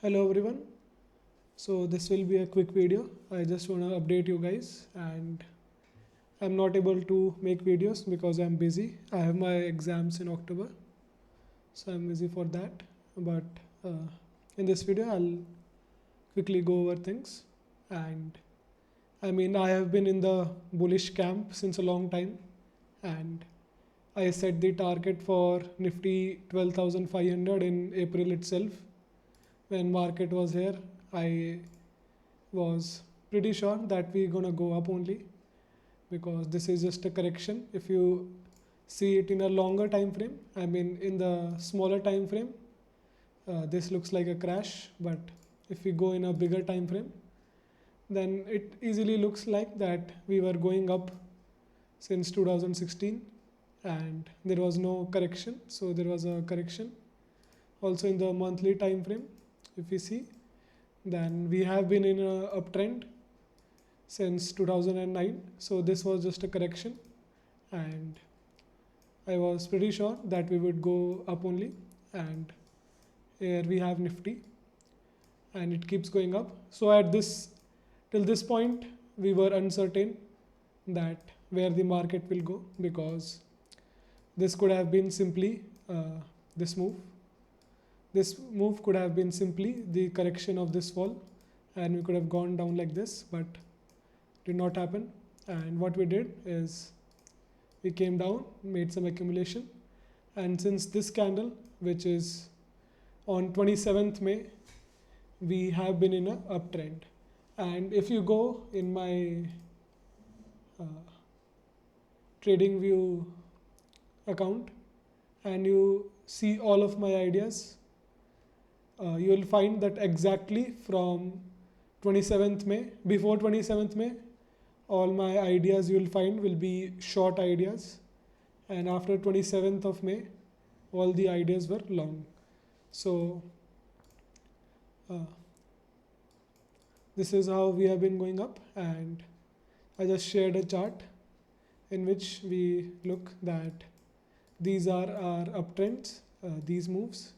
Hello everyone. So this will be a quick video. I just want to update you guys, and I'm not able to make videos because I'm busy. I have my exams in October, so I'm busy for that. But uh, in this video, I'll quickly go over things. And I mean, I have been in the bullish camp since a long time, and I set the target for Nifty 12,500 in April itself. When market was here, I was pretty sure that we're gonna go up only because this is just a correction. If you see it in a longer time frame, I mean in the smaller time frame, this looks like a crash. But if we go in a bigger time frame, then it easily looks like that we were going up since 2016 and there was no correction. So there was a correction. Also in the monthly time frame, if we see, then we have been in a uptrend since 2009. So this was just a correction, and I was pretty sure that we would go up only. And here we have Nifty, and it keeps going up. So at this, till this point, we were uncertain that where the market will go, because this could have been simply this move. This move could have been simply the correction of this fall, and we could have gone down like this, but did not happen. And what we did is we came down, made some accumulation, and since this candle, which is on 27th May, we have been in a uptrend. And if you go in my trading view account and you see all of my ideas, you will find that exactly from 27th May, before 27th May, all my ideas you will find will be short ideas, and after 27th of May, all the ideas were long. So this is how we have been going up, and I just shared a chart in which we look that these are our uptrends, these moves,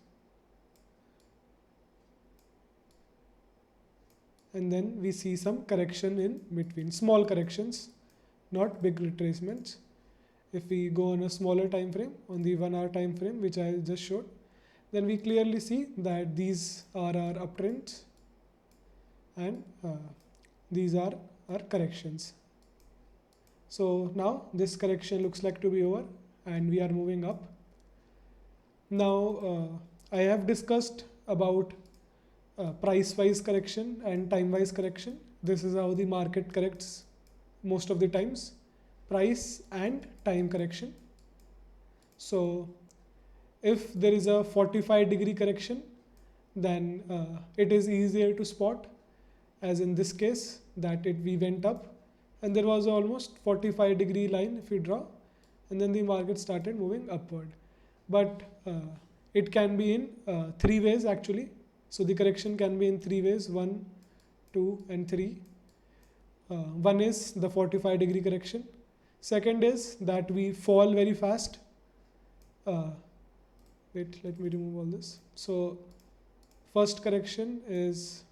and then we see some correction in between, small corrections, not big retracements. If we go on a smaller time frame, on the 1 hour time frame which I just showed, then we clearly see that these are our uptrends and these are our corrections. So now this correction looks like to be over and we are moving up. Now I have discussed about price wise correction and time wise correction. This is how the market corrects most of the times, price and time correction. So if there is a 45-degree correction, then it is easier to spot, as in this case that we went up and there was almost 45-degree line if you draw, and then the market started moving upward. But it can be in 3 ways actually. So the correction can be in 3 ways, 1, 2 and 3. One is the 45-degree correction. Second is that we fall very fast. Wait, let me remove all this. So first correction is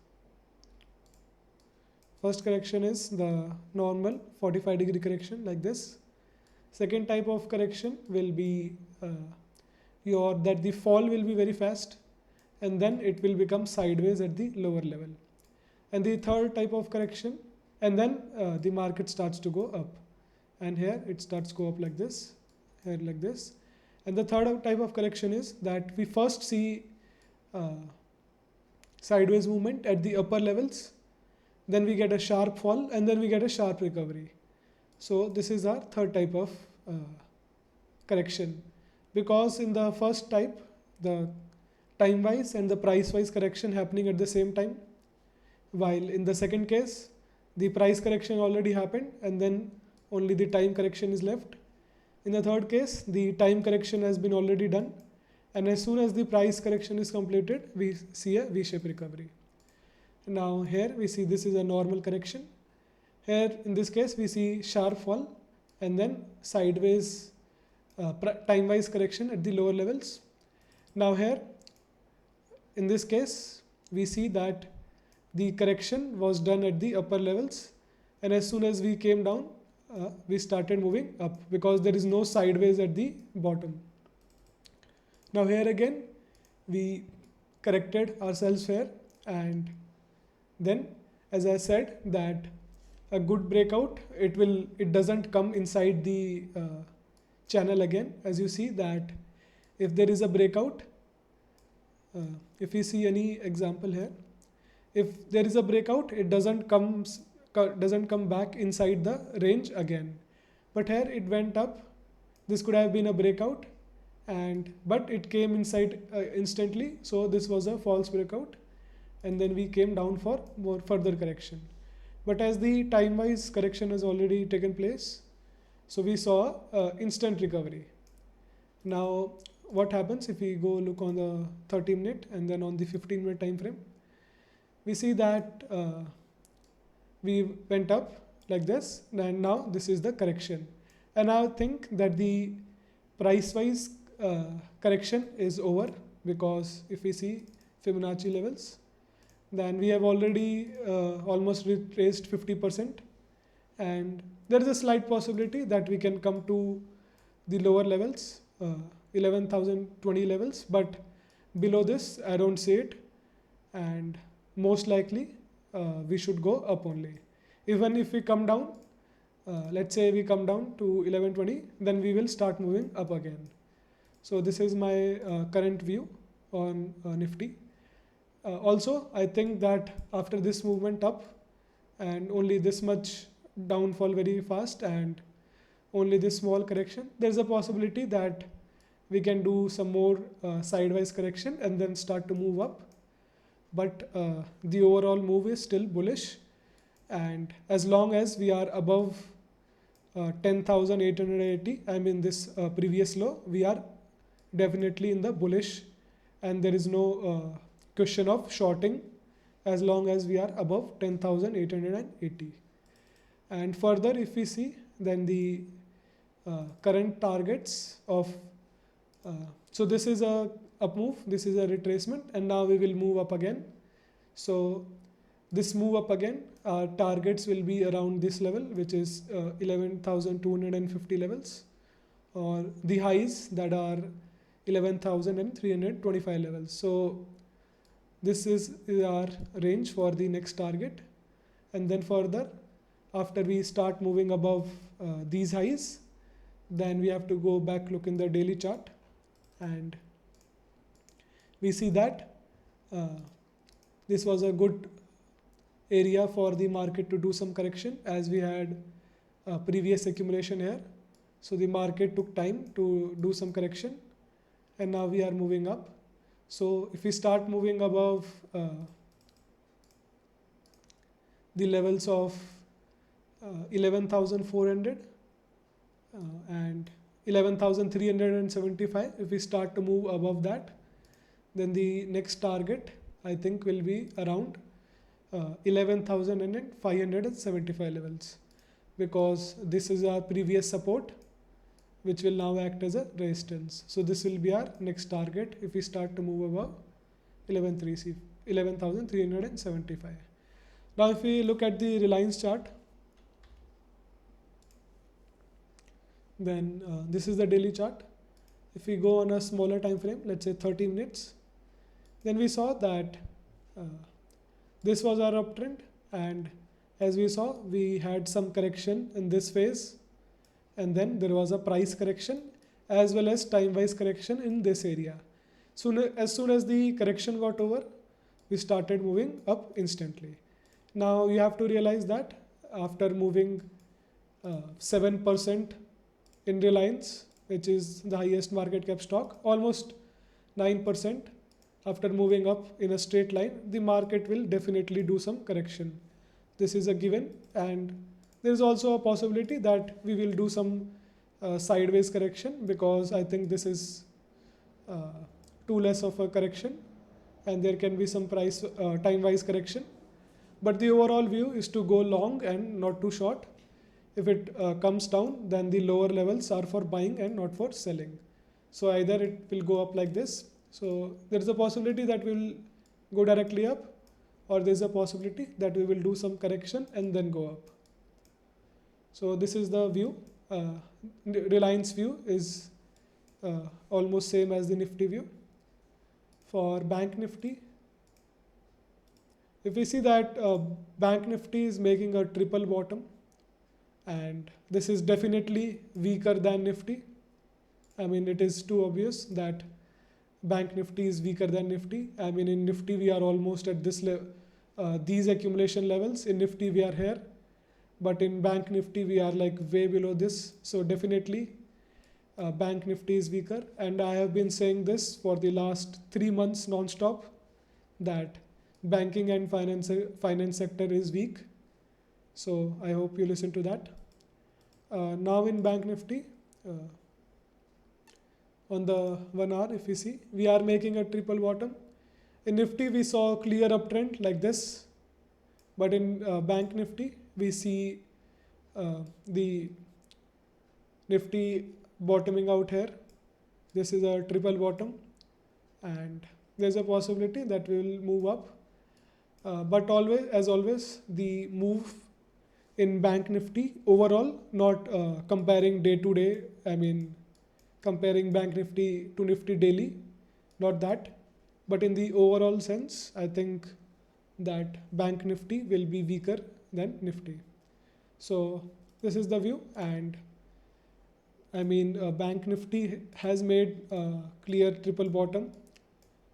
the normal 45-degree correction like this. Second type of correction will be that the fall will be very fast and then it will become sideways at the lower level. And the third type of correction, and then the market starts to go up, and here it starts to go up like this, here like this. And the third type of correction is that we first see sideways movement at the upper levels, then we get a sharp fall, and then we get a sharp recovery. So this is our third type of correction, because in the first type, the time wise and the price wise correction happening at the same time, while in the second case the price correction already happened and then only the time correction is left. In the third case, the time correction has been already done, and as soon as the price correction is completed, we see a V-shaped recovery. Now here we see this is a normal correction. Here in this case we see sharp fall and then sideways time wise correction at the lower levels. Now here in this case we see that the correction was done at the upper levels, and as soon as we came down, we started moving up because there is no sideways at the bottom. Now here again we corrected ourselves here, and then as I said that a good breakout, it doesn't come inside the channel again. As you see that if there is a breakout, if we see any example here, if there is a breakout, it doesn't come back inside the range again. But here it went up. This could have been a breakout, but it came inside instantly. So this was a false breakout, and then we came down for more further correction. But as the time-wise correction has already taken place, so we saw instant recovery. Now what happens if we go look on the 30-minute and then on the 15-minute time frame? We see that we went up like this, and now this is the correction. And I think that the price-wise correction is over, because if we see Fibonacci levels, then we have already almost retraced 50%, and there is a slight possibility that we can come to the lower levels, 11,020 levels, but below this I don't see it, and most likely we should go up only. Even if we come down, let's say we come down to 1120, then we will start moving up again. So this is my current view on Nifty. Also, I think that after this movement up and only this much downfall very fast and only this small correction, there's a possibility that we can do some more sideways correction and then start to move up. But the overall move is still bullish, and as long as we are above 10,880, I mean this previous low, we are definitely in the bullish, and there is no question of shorting as long as we are above 10,880. And further, if we see, then the current targets of so this is a up move, this is a retracement, and now we will move up again. So this move up again, our targets will be around this level, which is 11,250 levels, or the highs that are 11,325 levels. So this is our range for the next target. And then further, after we start moving above these highs, then we have to go back, look in the daily chart, and we see that this was a good area for the market to do some correction, as we had previous accumulation here. So the market took time to do some correction, and now we are moving up. So if we start moving above the levels of 11,400 and 11,375, if we start to move above that, then the next target I think will be around 11,575 levels, because this is our previous support, which will now act as a resistance. So this will be our next target if we start to move above 11,375. Now if we look at the Reliance chart, then this is the daily chart. If we go on a smaller time frame, let's say 30 minutes, then we saw that this was our uptrend, and as we saw, we had some correction in this phase, and then there was a price correction as well as time-wise correction in this area. As soon as the correction got over, we started moving up instantly. Now you have to realize that after moving 7% in Reliance, which is the highest market cap stock, almost 9%, after moving up in a straight line, the market will definitely do some correction. This is a given, and there is also a possibility that we will do some sideways correction, because I think this is too less of a correction, and there can be some price time-wise correction. But the overall view is to go long and not too short. If it comes down, then the lower levels are for buying and not for selling. So either it will go up like this. So there is a possibility that we will go directly up, or there's a possibility that we will do some correction and then go up. So this is the view. Reliance view is almost same as the Nifty view. For Bank Nifty, if we see that Bank Nifty is making a triple bottom, and this is definitely weaker than Nifty. I mean, it is too obvious that Bank Nifty is weaker than Nifty. I mean, in Nifty we are almost at this level, these accumulation levels. In Nifty we are here, but in Bank Nifty we are like way below this. So definitely Bank Nifty is weaker, and I have been saying this for the last 3 months non-stop, that banking and finance sector is weak. So I hope you listen to that. Now in Bank Nifty, on the 1 hour, if you see, we are making a triple bottom. In Nifty we saw a clear uptrend like this, but in Bank Nifty we see the Nifty bottoming out here. This is a triple bottom, and there's a possibility that we will move up. But always, as always, the move in Bank Nifty overall, not comparing day to day, I mean comparing Bank Nifty to Nifty daily, not that, but in the overall sense, I think that Bank Nifty will be weaker than Nifty. So this is the view, and I mean Bank Nifty has made a clear triple bottom,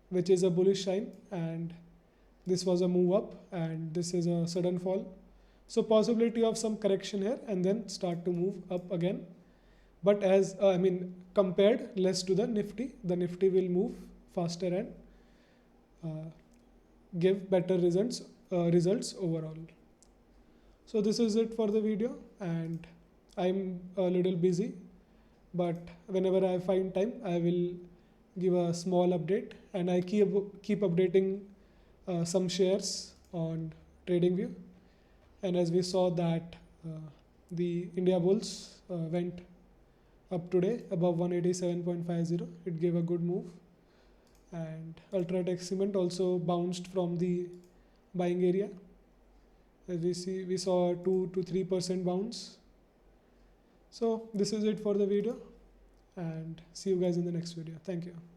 which is a bullish sign, and this was a move up, and this is a sudden fall. So possibility of some correction here and then start to move up again. But as I mean compared less to the Nifty will move faster and give better results overall. So this is it for the video, and I'm a little busy, but whenever I find time I will give a small update, and I keep updating some shares on TradingView. And as we saw that the India Bulls went up today above 187.50. It gave a good move, and Ultratech Cement also bounced from the buying area. As we saw a 2 to 3% bounce. So this is it for the video, and see you guys in the next video. Thank you.